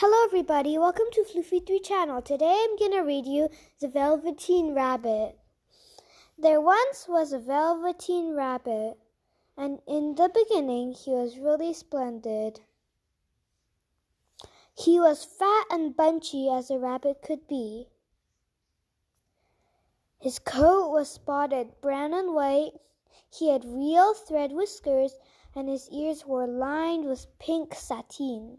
Hello everybody, welcome to Floofy3 channel. Today I'm gonna read you The Velveteen Rabbit. There once was a Velveteen Rabbit, and in the beginning he was really splendid. He was fat and bunchy as a rabbit could be. His coat was spotted brown and white, he had real thread whiskers, and his ears were lined with pink sateen.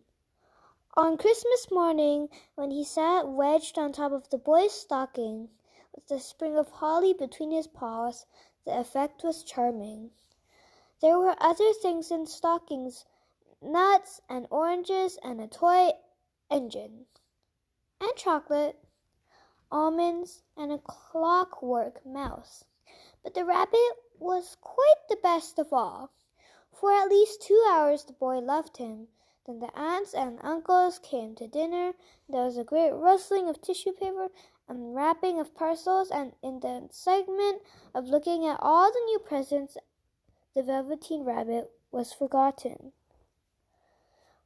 On Christmas morning, when he sat wedged on top of the boy's stocking, with the sprig of holly between his paws, the effect was charming. There were other things in stockings, nuts and oranges and a toy engine, and chocolate, almonds, and a clockwork mouse. But the rabbit was quite the best of all. For at least 2 hours the boy loved him. Then the aunts and uncles came to dinner. There was a great rustling of tissue paper and wrapping of parcels, and in the excitement of looking at all the new presents, the Velveteen Rabbit was forgotten.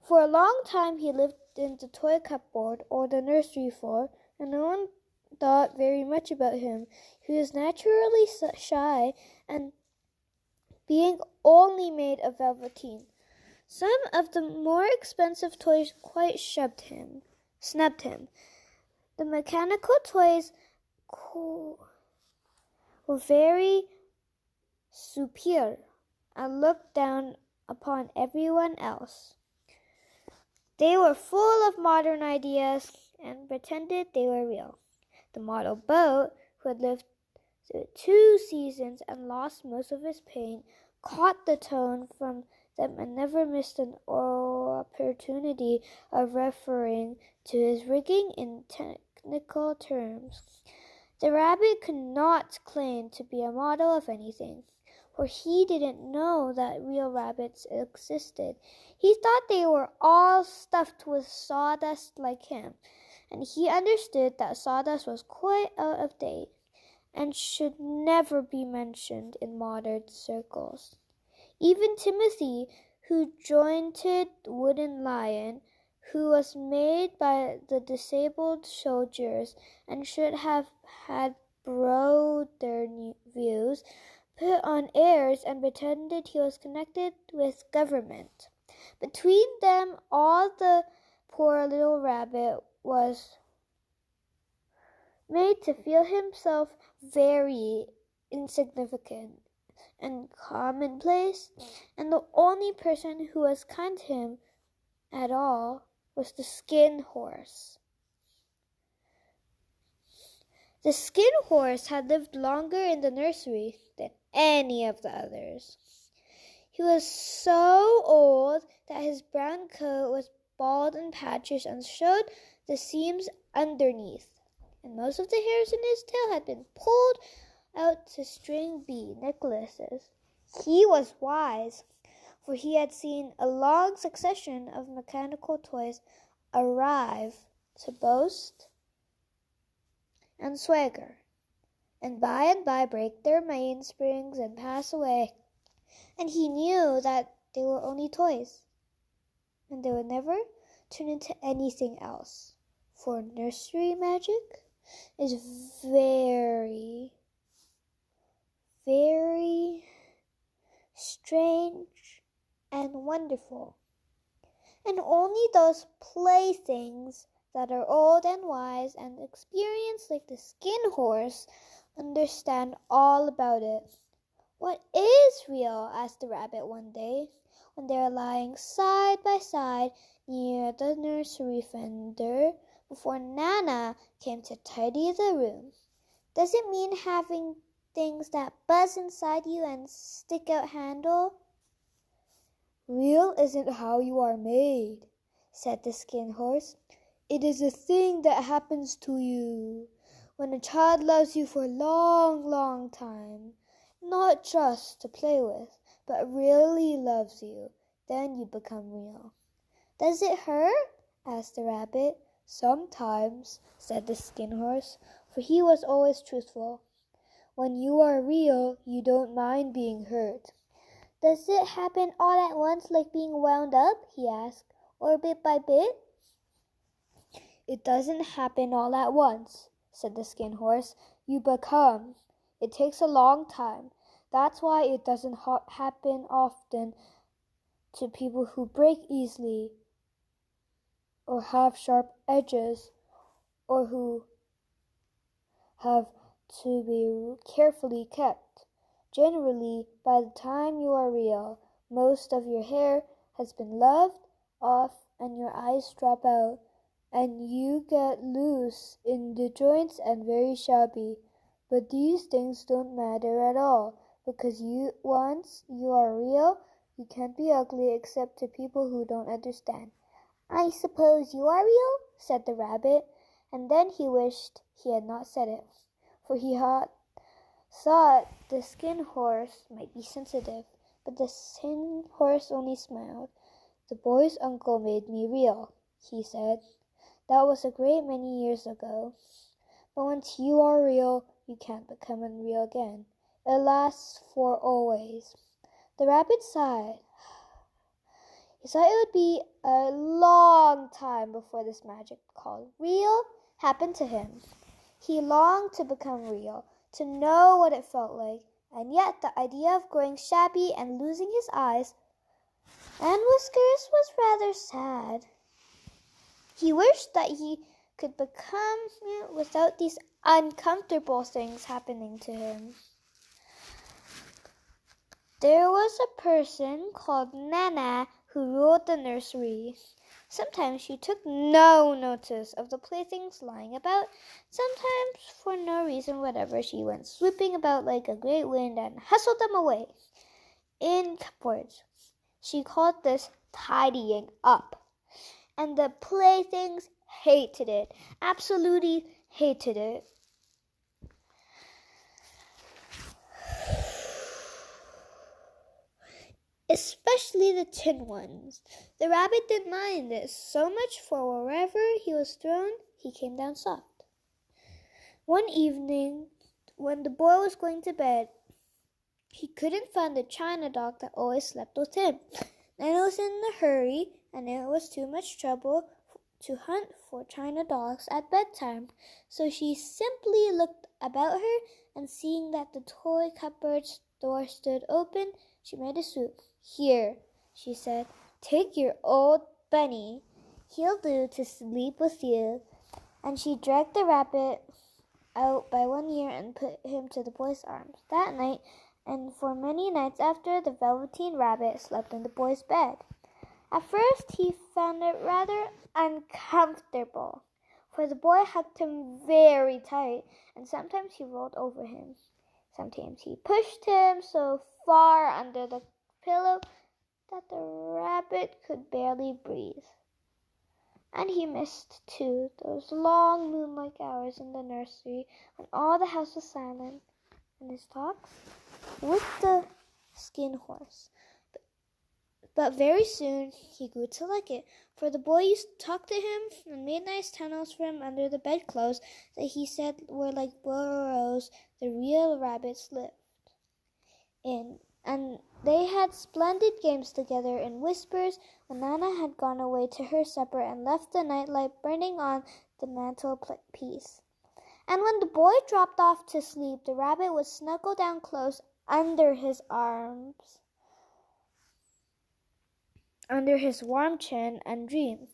For a long time he lived in the toy cupboard or the nursery floor, and no one thought very much about him. He was naturally shy, and being only made of velveteen, some of the more expensive toys quite snubbed him. The mechanical toys were very superior and looked down upon everyone else. They were full of modern ideas and pretended they were real. The model boat, who had lived through 2 seasons and lost most of his paint, caught the tone from them and never missed an opportunity of referring to his rigging in technical terms. The rabbit could not claim to be a model of anything, for he didn't know that real rabbits existed. He thought they were all stuffed with sawdust like him, and he understood that sawdust was quite out of date and should never be mentioned in modern circles. Even Timothy, who jointed wooden lion, who was made by the disabled soldiers and should have had broader views, put on airs and pretended he was connected with government. Between them all, the poor little rabbit was made to feel himself very insignificant and commonplace, and the only person who was kind to him at all was the skin horse. The skin horse had lived longer in the nursery than any of the others. He was so old that his brown coat was bald in patches and showed the seams underneath, and most of the hairs in his tail had been pulled out to string bead necklaces. He was wise, for he had seen a long succession of mechanical toys arrive to boast and swagger, and by break their mainsprings and pass away. And he knew that they were only toys, and they would never turn into anything else, for nursery magic is very strange and wonderful, and only those playthings that are old and wise and experienced like the skin horse understand all about it. What is real? Asked the rabbit one day, when they were lying side by side near the nursery fender before Nana came to tidy the room. Does it mean having things that buzz inside you and stick out handle? Real isn't how you are made, said the skin horse. It is a thing that happens to you when a child loves you for a long, long time, not just to play with, but really loves you. Then you become real. Does it hurt? Asked the rabbit. Sometimes, said the skin horse, for he was always truthful. When you are real, you don't mind being hurt. Does it happen all at once like being wound up? He asked, or bit by bit? "It doesn't happen all at once," said the Skin Horse. "You become. It takes a long time. That's why it doesn't happen often to people who break easily, or have sharp edges, or who have to be carefully kept. Generally, by the time you are real, most of your hair has been loved off and your eyes drop out, and you get loose in the joints and very shabby. But these things don't matter at all, because once you are real, you can't be ugly except to people who don't understand." "I suppose you are real?" said the rabbit, and then he wished he had not said it, for he thought the Skin Horse might be sensitive. But the Skin Horse only smiled. "The boy's uncle made me real," he said. "That was a great many years ago. But once you are real, you can't become unreal again. It lasts for always." The rabbit sighed. He thought it would be a long time before this magic called real happened to him. He longed to become real, to know what it felt like, and yet the idea of growing shabby and losing his eyes and whiskers was rather sad. He wished that he could become without these uncomfortable things happening to him. There was a person called Nana who ruled the nursery. Sometimes she took no notice of the playthings lying about. Sometimes, for no reason whatever, she went swooping about like a great wind and hustled them away in cupboards. She called this tidying up, and the playthings hated it, absolutely hated it. Especially the tin ones. The rabbit didn't mind this so much, for wherever he was thrown, he came down soft. One evening, when the boy was going to bed, he couldn't find the china dog that always slept with him. Nana was in a hurry, and it was too much trouble to hunt for china dogs at bedtime, so she simply looked about her, and seeing that the toy cupboard's door stood open, she made a swoop. "Here," she said, "take your old bunny. He'll do to sleep with you." And she dragged the rabbit out by one ear and put him to the boy's arms. That night, and for many nights after, the Velveteen Rabbit slept in the boy's bed. At first, he found it rather uncomfortable, for the boy hugged him very tight, and sometimes he rolled over him. Sometimes he pushed him so far under the pillow that the rabbit could barely breathe. And he missed, too, those long moonlight hours in the nursery when all the house was silent, and his talks with the Skin Horse. But very soon he grew to like it, for the boy used to talk to him and made nice tunnels for him under the bedclothes that he said were like burrows the real rabbits lived in. And they had splendid games together in whispers when Nana had gone away to her supper and left the nightlight burning on the mantelpiece. And when the boy dropped off to sleep, the rabbit would snuggle down close under his arms, under his warm chin, and dream,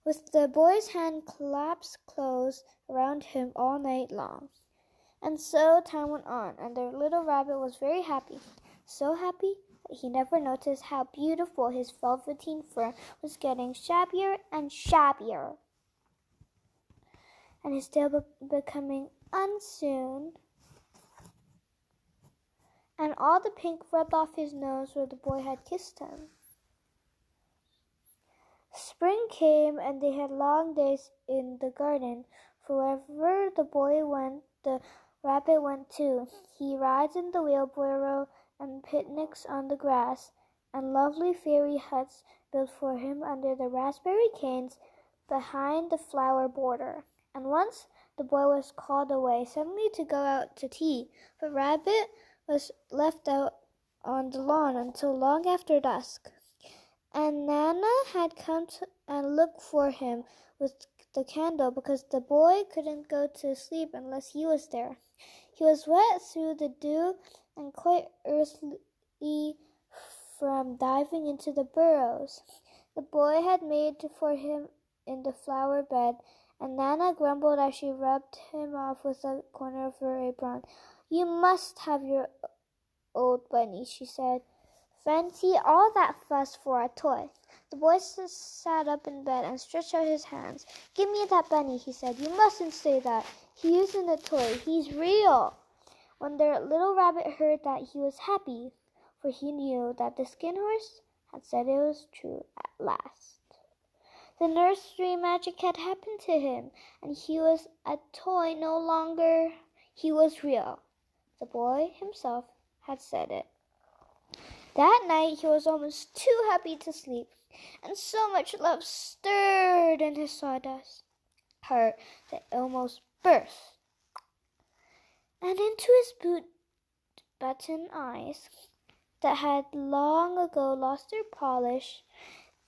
with the boy's hand clasped close around him all night long. And so time went on, and the little rabbit was very happy, so happy that he never noticed how beautiful his velveteen fur was getting shabbier and shabbier, and his tail becoming unsewn, and all the pink rubbed off his nose where the boy had kissed him. Spring came, and they had long days in the garden, for wherever the boy went, the rabbit went too. He rides in the wheelbarrow and picnics on the grass, and lovely fairy huts built for him under the raspberry canes behind the flower border. And once the boy was called away suddenly to go out to tea, but Rabbit was left out on the lawn until long after dusk. and Nana had come and looked for him with the candle because the boy couldn't go to sleep unless he was there. He was wet through the dew and quite earthy from diving into the burrows the boy had made for him in the flower bed, and Nana grumbled as she rubbed him off with a corner of her apron. "You must have your old bunny," she said. "Fancy all that fuss for a toy." The boy sat up in bed and stretched out his hands. "Give me that bunny," he said. "You mustn't say that. He isn't a toy. He's real." When the little rabbit heard that, he was happy, for he knew that the Skin Horse had said it was true at last. The nursery magic had happened to him, and he was a toy no longer. He was real. The boy himself had said it. That night he was almost too happy to sleep, and so much love stirred in his sawdust heart that it almost burst. And into his boot-button eyes, that had long ago lost their polish,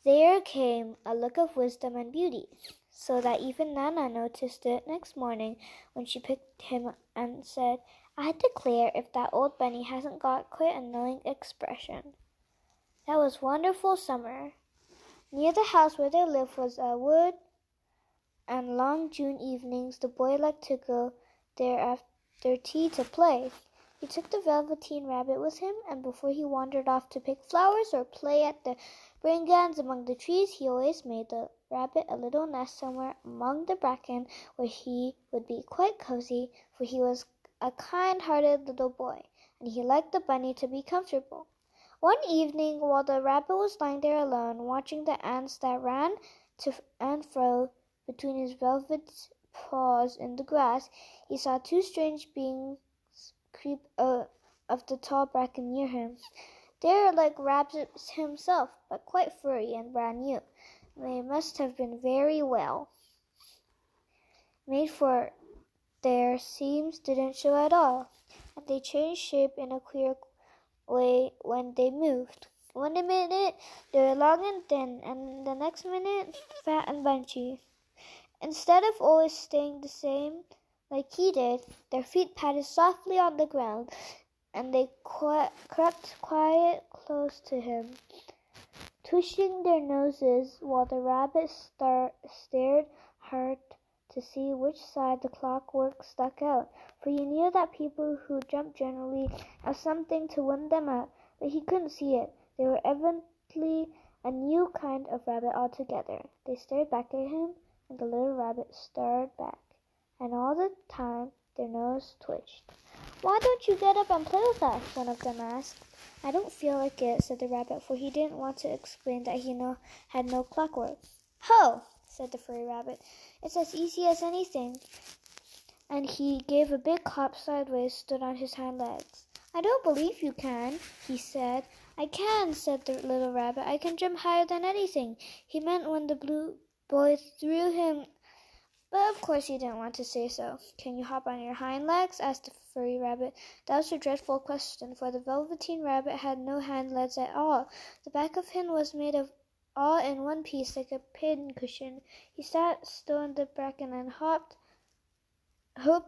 there came a look of wisdom and beauty, so that even Nana noticed it next morning when she picked him and said, "I declare if that old bunny hasn't got quite a knowing expression." That was wonderful summer. Near the house where they lived was a wood, and long June evenings the boy liked to go there after tea to play. He took the Velveteen Rabbit with him, and before he wandered off to pick flowers or play at the brigands among the trees, he always made the rabbit a little nest somewhere among the bracken where he would be quite cozy, for he was a kind-hearted little boy, and he liked the bunny to be comfortable. One evening, while the rabbit was lying there alone, watching the ants that ran to and fro between his velvet paws in the grass, he saw two strange beings creep out of the tall bracken near him. They were like Rabbit himself, but quite furry and brand new. They must have been very well made, for their seams didn't show at all, and they changed shape in a queer way when they moved. One minute they were long and thin, and the next minute fat and bunchy. Instead of always staying the same like he did, their feet patted softly on the ground, and they crept quite close to him, twitching their noses while the rabbit stared hard to see which side the clockwork stuck out, for he knew that people who jumped generally have something to wind them up, but he couldn't see it. They were evidently a new kind of rabbit altogether. They stared back at him, and the little rabbit stared back, and all the time their nose twitched. "Why don't you get up and play with us?" one of them asked. "I don't feel like it," said the rabbit, for he didn't want to explain that he had no clockwork. "Ho!" said the furry rabbit. "It's as easy as anything." And he gave a big hop sideways, stood on his hind legs. "I don't believe you can," he said. "I can," said the little rabbit. "I can jump higher than anything." He meant when the blue boy threw him, but of course he didn't want to say so. "Can you hop on your hind legs?" asked the furry rabbit. That was a dreadful question, for the Velveteen Rabbit had no hind legs at all. The back of him was made of all in one piece, like a pincushion. He sat still in the bracken and hoped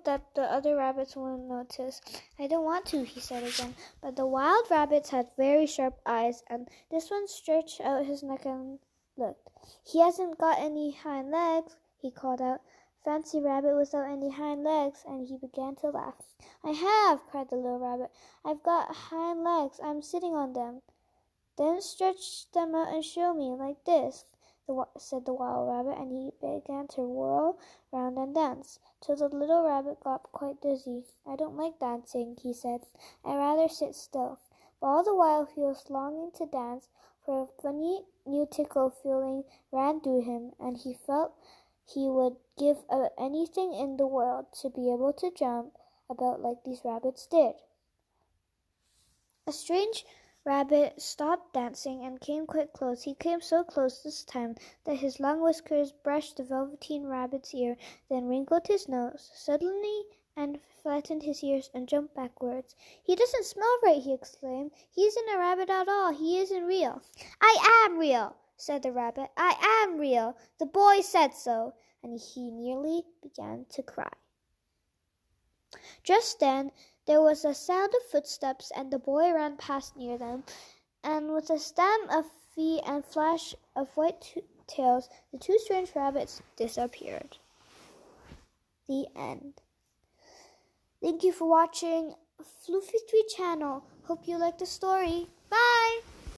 that the other rabbits wouldn't notice. "I don't want to," he said again. But the wild rabbits had very sharp eyes, and this one stretched out his neck and looked. "He hasn't got any hind legs," he called out. "Fancy rabbit without any hind legs," and he began to laugh. "I have," cried the little rabbit. "I've got hind legs. I'm sitting on them." "Then stretch them out and show me, like this," said the wild rabbit, and he began to whirl round and dance, till the little rabbit got quite dizzy. "I don't like dancing," he said. "I'd rather sit still." But all the while he was longing to dance, for a funny new tickle feeling ran through him, and he felt he would give anything in the world to be able to jump about like these rabbits did. A strange rabbit stopped dancing and came quite close. He came so close this time that his long whiskers brushed the Velveteen Rabbit's ear, then wrinkled his nose. Suddenly and flattened his ears and jumped backwards. "He doesn't smell right," he exclaimed. "He isn't a rabbit at all. He isn't real." "I am real," said the rabbit. "I am real. The boy said so." And he nearly began to cry. Just then there was a sound of footsteps, and the boy ran past near them, and with a stamp of feet and flash of white tails, the two strange rabbits disappeared. The end. Thank you for watching Floofy Tree channel. Hope you liked the story. Bye!